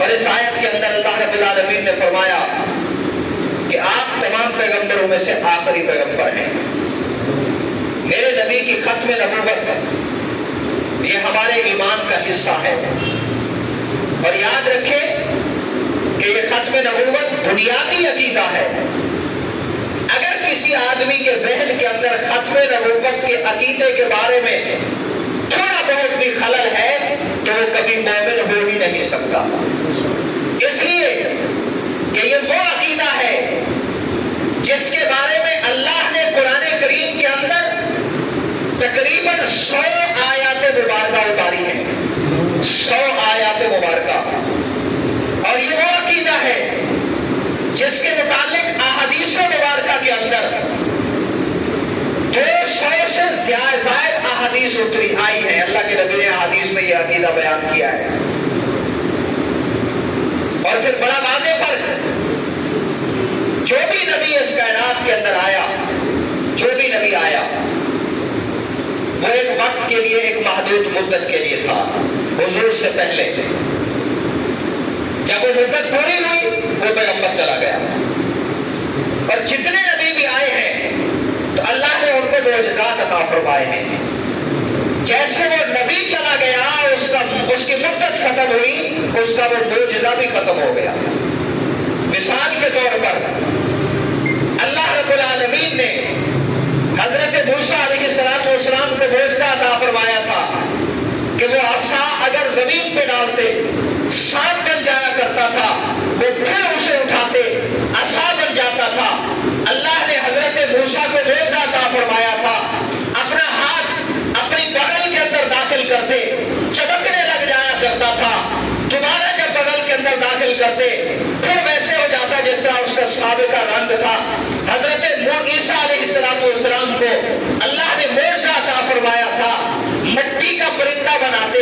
اور اس آیت کے اندر اللہ رب العالمین نے فرمایا کہ آپ تمام پیغمبروں میں سے آخری پیغمبر ہیں. میرے نبی کی ختم نبوت یہ ہمارے ایمان کا حصہ ہے. اور یاد رکھیں کہ یہ ختم نبوت بنیادی عقیدہ ہے. اگر کسی آدمی کے ذہن کے اندر ختم نبوت کے عقیدے کے بارے میں تھوڑا بہت بھی خلل ہے تو وہ کبھی مومن ہو ہی نہیں سکتا. اس لیے کہ یہ وہ عقیدہ ہے جس کے بارے میں اللہ نے قرآن کریم کے اندر تقریباً 100 آیات مبارکہ اتاری ہیں. 100 آیات مبارکہ. اور یہ وہ عقیدہ ہے جس کے متعلق احادیث مبارکہ کے اندر 200 سے زائد احادیث اتری آئی ہیں. اللہ کے نبی نے احادیث میں یہ عقیدہ بیان کیا ہے. اور پھر بڑا واضح فرق، جو بھی نبی اس کائنات کے اندر آیا، جو بھی نبی آیا وہ ایک وقت کے لیے، ایک محدود مدت کے لیے تھا. حضور سے پہلے جب وہ مدت پوری ہوئی وہ پیغمبر چلا گیا. اور جتنے نبی بھی آئے ہیں تو اللہ نے ان کو معجزات عطا فرمائے ہیں. جیسے وہ نبی چلا گیا، اس کی مدت ختم ہوئی، اس کا وہ معجزہ بھی ختم ہو گیا. مثال کے طور پر اللہ رب العالمین نے حضرت موسیٰ علیہ السلام کو معجزہ عطا فرمایا تھا کہ وہ عصا اگر زمین پہ ڈالتے سانپ بن جایا کرتا تھا، وہ پھر اسے اٹھاتے عصا بن جاتا تھا. اللہ نے حضرت موسیٰ کو معجزہ عطا فرمایا تھا، اپنا ہاتھ اپنی بغل کے اندر داخل کرتے چمکنے لگ جایا کرتا تھا. دوبارہ جب بغل کے اندر داخل کرتے پھر ویسے ہو جاتا جس طرح اس کا سابقہ رنگ تھا. حضرت عیسیٰ علیہ السلام کو اللہ نے معجزہ عطا فرمایا تھا، مٹی کا پرندہ بناتے،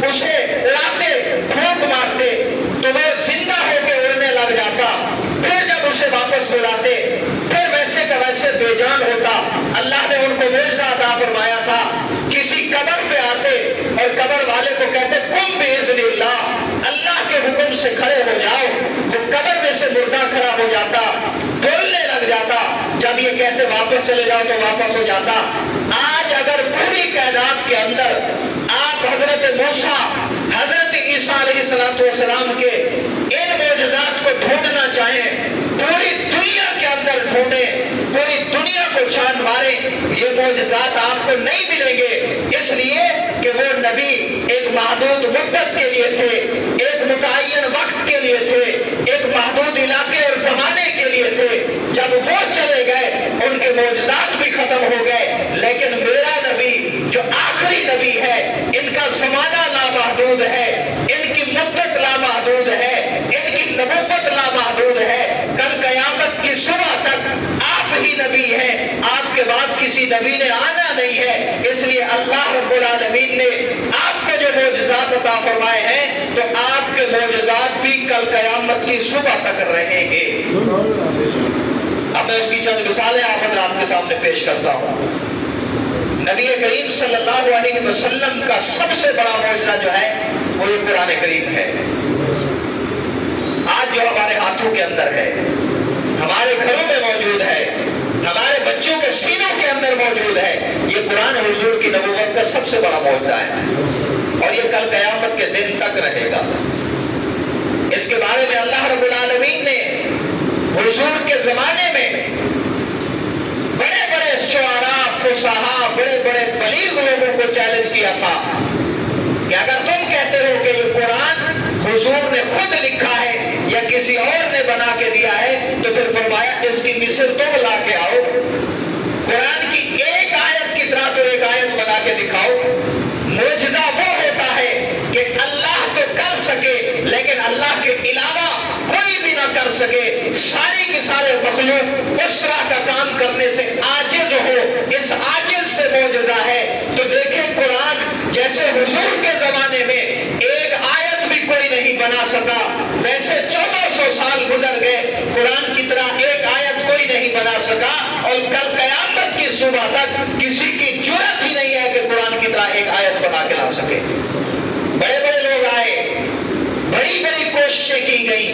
اسے اڑاتے، پھونک مارتے تو وہ زندہ ہو کے اڑنے لگ جاتا. پھر جب اسے واپس اڑاتے پھر ویسے کا ویسے بے جان ہوتا. اللہ نے ان کو معجزہ عطا فرمایا تھا. کسی قبر پہ آتے اور قبر والے کو کہتے قم باذن اللہ، اللہ کے حکم سے کھڑے ہو جاؤ. وہ قبر میں سے مردہ کھڑا ہو جاتا، بولنے لگ جاتا. جب یہ کہتے واپس چلے جاؤ تو واپس ہو جاتا. آج اگر پوری کائنات کے اندر آپ حضرت موسیٰ، حضرت عیسیٰ علیہ السلام کے ان معجزات کو ڈھونڈنا چاہیں، پوری دنیا کے اندر ڈھونڈیں، پوری دنیا کو چھان ماریں، یہ معجزات آپ کو نہیں ملیں گے. اس لیے کہ وہ نبی ایک محدود مدت کے لیے تھے، ایک متعین وقت کے لیے تھے، ایک محدود علاقے اور زمانے کے لیے تھے. جب وہ چلے گئے ان کے معجزات بھی ختم ہو گئے. لیکن میرا نبی جو آخری نبی ہے، ان کا زمانہ لامحدود ہے، ان کی مدت لامحدود ہے، ان کی نبوت لامحدود ہے. کل قیامت کی صبح تک آپ ہی نبی ہیں، آپ کے بعد کسی نبی نے آنا نہیں ہے. اس لیے اللہ رب العالمین نے آپ کو جو معجزات عطا فرمائے ہیں تو آپ کے معجزات بھی کل قیامت کی صبح تک رہیں گے. اب میں اس کی چند مثالیں آپ حضرات کے سامنے پیش کرتا ہوں. نبی کریم صلی اللہ علیہ وسلم کا سب سے بڑا معجزہ جو ہے وہ یہ قرآن کریم ہے. آج جو ہمارے ہاتھوں کے اندر ہے، ہمارے گھروں میں موجود ہے، ہمارے بچوں کے سینوں کے اندر موجود ہے، یہ قرآن حضور کی نبوت کا سب سے بڑا معجزہ ہے. اور یہ کل قیامت کے دن تک رہے گا. اس کے بارے میں اللہ رب العالمین نے حضور کے زمانے میں بڑے بڑے شعراء، فصحاء، بڑے بڑے بلیغ لوگوں کو چیلنج کیا تھا کہ اگر تم کہتے ہو کہ یہ قرآن حضور نے خود لکھا ہے یا کسی اور نے بنا کے دیا ہے تو پھر فرمایا اس کی مثل تم لا کے آؤ. قرآن کی ایک آیت کی طرح تو ایک آیت بنا کے دکھاؤ. معجزہ وہ ہوتا ہے کہ اللہ تو کر سکے لیکن اللہ کے علاوہ کوئی بھی نہ کر سکے. ساری کی سارے مخلوق اس طرح کا کام کرنے سے عاجز ہو. اس عاجز سے معجزہ ہے. تو دیکھیں قرآن جیسے حضور کے زمانے میں ایک آیت بھی کوئی نہیں بنا سکا، ویسے 1400 سال گزر گئے، قرآن کی طرح ایک آیت کوئی نہیں بنا سکا. اور کل قیامت کی صبح تک کسی کی جرأت ہی نہیں ہے کہ قرآن کی طرح ایک آیت بنا کے لا سکے. بڑے بڑے لوگ آئے، बड़ी बड़ी कोशिशें की गई,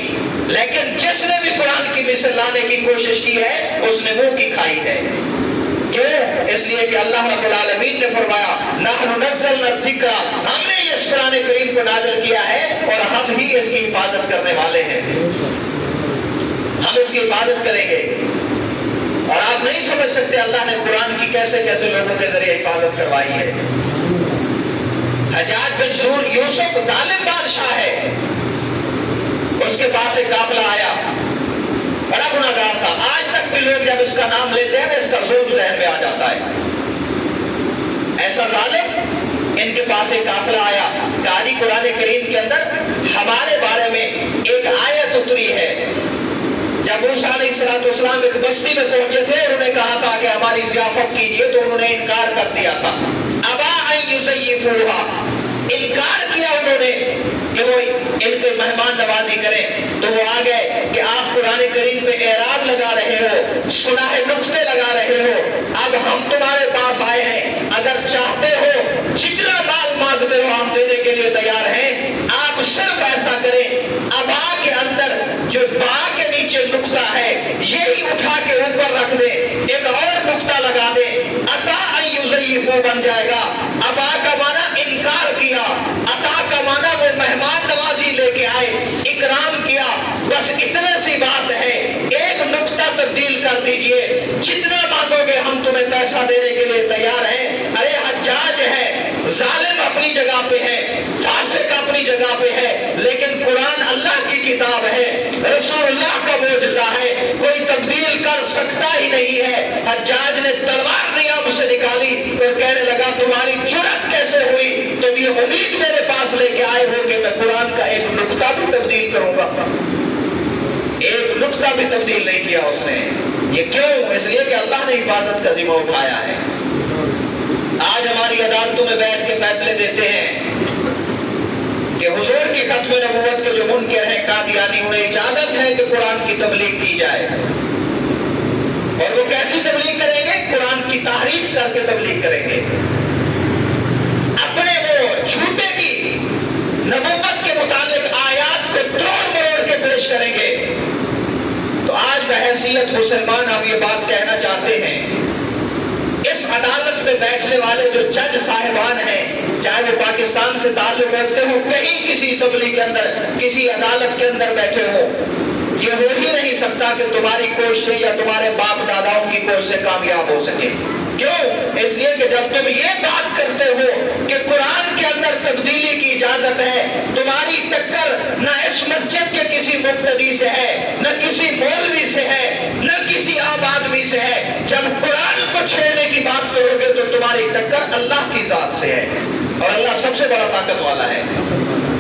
लेकिन जिसने भी कुरान की मिसाल लाने की कोशिश की है उसने मुंह की खाई है। क्यों? इसलिए कि अल्लाह रब्बुल आलमीन ने फरमाया नहनु नज़्ज़लना ज़िक्रा, हमने इस कुरान करीम को नाज़िल किया है और हम ही इसकी हिफाजत करने वाले हैं, हम इसकी हिफाजत करेंगे। और आप नहीं समझ सकते अल्लाह ने कुरान की कैसे कैसे लोगों के जरिए हिफाजत करवाई है। हज्जाज बिन यूसुफ जालिम बादशाह है, उसके पास एक काफिला आया, बड़ा गुनाहगार था। आज तक भी लोग जब इसका नाम लेते हैं इसका जुल्म ज़हन में आ जाता है। ऐसा जालिम, इनके पास एक काफिला आया, कहा जी कुरान करीम के अंदर हमारे बारे में एक आयत उतरी है। जब मूसा अलैहिस्सलाम एक बस्ती में पहुंचे थे, उन्होंने कहा था कि हमारी ज़ियाफत कीजिए, तो उन्होंने इनकार कर दिया था। अबा अन युज़य्यिफूहा, इनकार किया उन्होंने कि वो इनके मेहमान नवाजी करें। तो वो आ गए कि आप कुरान करीम में एराब लगा रहे हो, सुनाहे नुक्ते लगा रहे हो, अब हम तुम्हारे पास आए हैं, अगर चाहते हो जितना माल मांगते हो हम देने के लिए तैयार हैं, आप सिर्फ ऐसा करें अबा के अंदर जो बा के नीचे नुक्ता है यही उठा के ऊपर रख दे, एक और नुक्ता लगा दे, अता अन युज़य्यिफू बन जाएगा। अबा का माना इनकार किया, अता का माना वो मेहमान नवाजी लेके आए, इकराम किया, बस इतने सी बात है, एक नुक्ता तब्दील कर दीजिए, जितना मांगोगे हम तुम्हें पैसा देने के लिए तैयार हैं। अरे हज्जाज है, जालिम अपनी जगह पे है, फासिक अपनी जगह पे है, लेकिन कुरान अल्लाह की किताब है, रसूलुल्लाह का मोजज़ा है, कोई तब्दील कर सकता ही नहीं है। हज्जाज ने तलवार नियाब से निकाली और कहने लगा तुम्हारी जुर्रत कैसे हुई, तुम ये उम्मीद मेरे पास लेके आए हो कि मैं कुरान का एक नुक्ता भी तब्दील करूंगा। एक नुक्ता भी तब्दील नहीं किया उसने। ये क्यों? इसलिए कि अल्लाह ने हिफाजत का जिम्मा उठाया है। आज हमारी अदालतों में बैठ के फैसले देते हैं कि हुजूर की खत्म नबूवत के जो मुनकर हैं कादियानी, उन्हें इजाजत है कि कुरान की तबलीग की जाए। और वो कैसी तबलीग करेंगे? कुरान की तारीफ करके तबलीग करेंगे, अपने वो झूठे की नबूवत के मुतालिक आयात को तोड़ मरोड़ के पेश करेंगे। तो आज बहैसियत मुसलमान हम ये बात कहना चाहते हैं, इस अदालत में बैठने वाले जो जज साहिबान हैं, चाहे वो पाकिस्तान से ताल्लुक रखते हो, कहीं किसी असम्बली के अंदर किसी अदालत के अंदर बैठे हो, ये हो ही नहीं सकता कि तुम्हारी कोशिश या तुम्हारे बाप दादाओं की कोशिश से कामयाब हो सके। क्यों? इसलिए कि जब तुम ये बात करते हो कि कुरान के अंदर तब्दीली की इजाजत है, तुम्हारी टक्कर न इस मस्जिद के किसी मुक्तदी से है, न किसी मौलवी से है, न किसी आम आदमी से है। जब कुरान को छेड़ने की बात करोगे तो तुम्हारी टक्कर अल्लाह की जात से है, और अल्लाह सबसे बड़ा ताकत वाला है,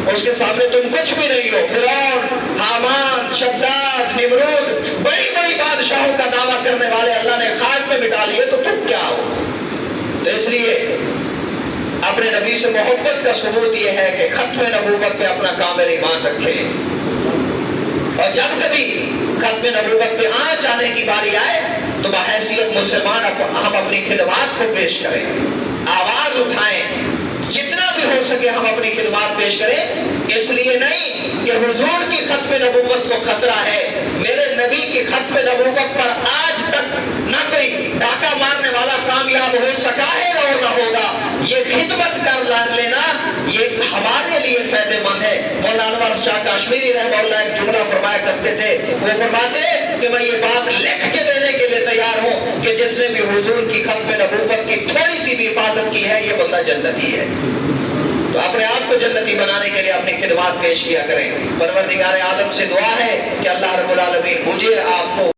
उसके सामने तुम कुछ भी नहीं हो। फिरौन, हामान, शद्दाद, निमरूद, बड़ी बड़ी बादशाहों का दावा करने वाले अल्लाह ने खाक में मिटा लिए, तो तुम क्या हो? तो इसलिए अपने नबी से मोहब्बत का सबूत यह है कि खत्म नबूवत पे अपना कामिल ईमान रखें, और जब कभी खत्म नबूवत पे आँच आने की बारी आए तो बहैसियत मुसलमान हम अपनी खिदमत को पेश करें, आवाज उठाएं, जितना भी हो सके हम अपनी खिदमत पेश करें। इसलिए नहीं कि हुजूर की खत्म नबूवत को खतरा है, मेरे नबी की खत्म नबूवत पर आज तक न कोई डाका मारने वाला कामयाब हो सका है और न होगा। ये खिदमत कर लेना ये हमारे लिए फायदेमंद है। मौलाना अनवर शाह काश्मीरी रहमतुल्लाह एक जुमला फरमाया करते थे, वो फरमाते कि मैं ये बात लिख के देने के लिए तैयार हूँ कि जिसने भी हुजूर की खत्म नबूवत की थोड़ी सी भी हिफाजत की है ये बंदा जन्नती है। तो अपने आप को जन्नती बनाने के लिए अपनी खिदमत पेश किया करें। परवरदिगार आलम से दुआ है कि अल्लाह रब्बुल आलमीन मुझे आपको